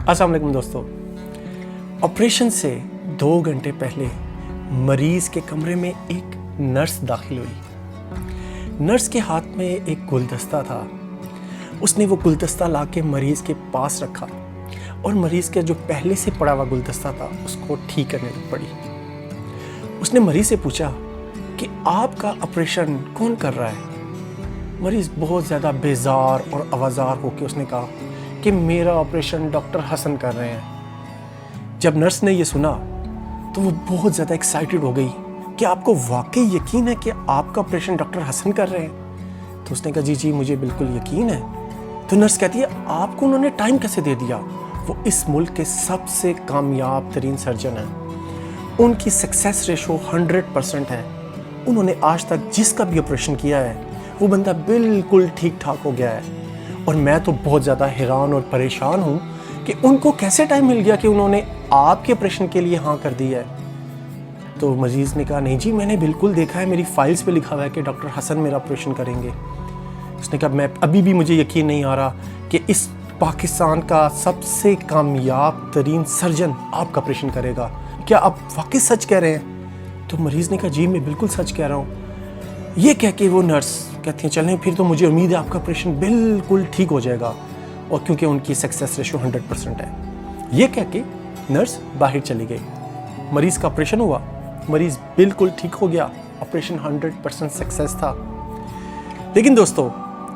अस्सलाम वालेकुम दोस्तों। ऑपरेशन से 2 घंटे पहले मरीज़ के कमरे में एक नर्स दाखिल हुई। नर्स के हाथ में एक गुलदस्ता था। उसने वो गुलदस्ता लाके मरीज़ के पास रखा और मरीज़ के जो पहले से पड़ा हुआ गुलदस्ता था उसको ठीक करने लग पड़ी। उसने मरीज़ से पूछा कि आपका ऑपरेशन कौन कर रहा है। मरीज़ बहुत ज़्यादा बेजार और आवाज़ार होकर उसने कहा कि मेरा ऑपरेशन डॉक्टर हसन कर रहे हैं। जब नर्स ने ये सुना तो वो बहुत ज़्यादा एक्साइटेड हो गई कि आपको वाकई यकीन है कि आपका ऑपरेशन डॉक्टर हसन कर रहे हैं। तो उसने कहा जी मुझे बिल्कुल यकीन है। तो नर्स कहती है आपको उन्होंने टाइम कैसे दे दिया। वो इस मुल्क के सबसे कामयाब तरीन सर्जन हैं। उनकी सक्सेस रेशो 100% है। उन्होंने आज तक जिसका भी ऑपरेशन किया है वो बंदा बिल्कुल ठीक ठाक हो गया है। और मैं तो बहुत ज़्यादा हैरान और परेशान हूँ कि उनको कैसे टाइम मिल गया कि उन्होंने आपके ऑपरेशन के लिए हाँ कर दी है। तो मरीज़ ने कहा नहीं जी मैंने बिल्कुल देखा है, मेरी फाइल्स पे लिखा हुआ है कि डॉक्टर हसन मेरा ऑपरेशन करेंगे। उसने कहा मैं अभी भी मुझे यकीन नहीं आ रहा कि इस पाकिस्तान का सबसे कामयाब तरीन सर्जन आपका ऑपरेशन करेगा। क्या आप वाकई सच कह रहे हैं? तो मरीज़ ने कहा जी मैं बिल्कुल सच कह रहा हूँ। ये कह के वो नर्स कहती हैं चलें फिर तो मुझे उम्मीद है आपका ऑपरेशन बिल्कुल ठीक हो जाएगा। और क्योंकि उनकी सक्सेस रेशो 100% है। ये कह के नर्स बाहर चली गई। मरीज़ का ऑपरेशन हुआ, मरीज़ बिल्कुल ठीक हो गया, ऑपरेशन 100% सक्सेस था। लेकिन दोस्तों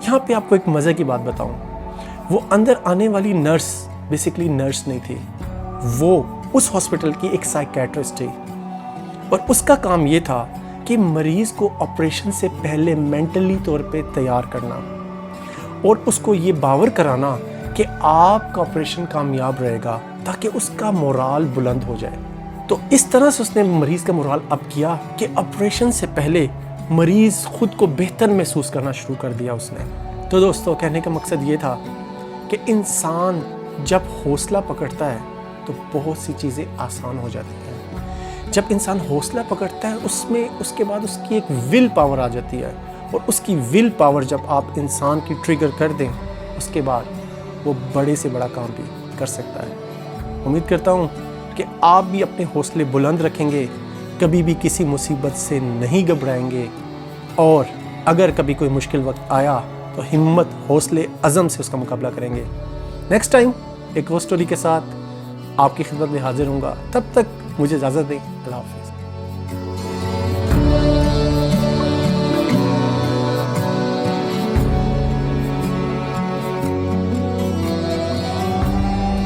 यहाँ पे आपको एक मज़े की बात बताऊँ, वो अंदर आने वाली नर्स बेसिकली नर्स नहीं थी, वो उस हॉस्पिटल की एक साइकेट्रिस्ट थी। और उसका काम ये था कि मरीज़ को ऑपरेशन से पहले मेंटली तौर पे तैयार करना और उसको ये बावर कराना कि आपका ऑपरेशन कामयाब रहेगा ताकि उसका मोराल बुलंद हो जाए। तो इस तरह से उसने मरीज़ का मोराल अप किया कि ऑपरेशन से पहले मरीज़ खुद को बेहतर महसूस करना शुरू कर दिया उसने। तो दोस्तों कहने का मकसद ये था कि इंसान जब हौसला पकड़ता है तो बहुत सी चीज़ें आसान हो जाती हैं। जब इंसान हौसला पकड़ता है उसमें उसके बाद उसकी एक विल पावर आ जाती है और उसकी विल पावर जब आप इंसान की ट्रिगर कर दें उसके बाद वो बड़े से बड़ा काम भी कर सकता है। उम्मीद करता हूँ कि आप भी अपने हौसले बुलंद रखेंगे, कभी भी किसी मुसीबत से नहीं घबराएंगे और अगर कभी कोई मुश्किल वक्त आया तो हिम्मत हौसले अज़म से उसका मुकाबला करेंगे। नेक्स्ट टाइम एक और स्टोरी के साथ आपकी खिदमत में हाजिर होऊंगा। तब तक मुझे इजाज़त दें। अल्लाह हाफ़िज़।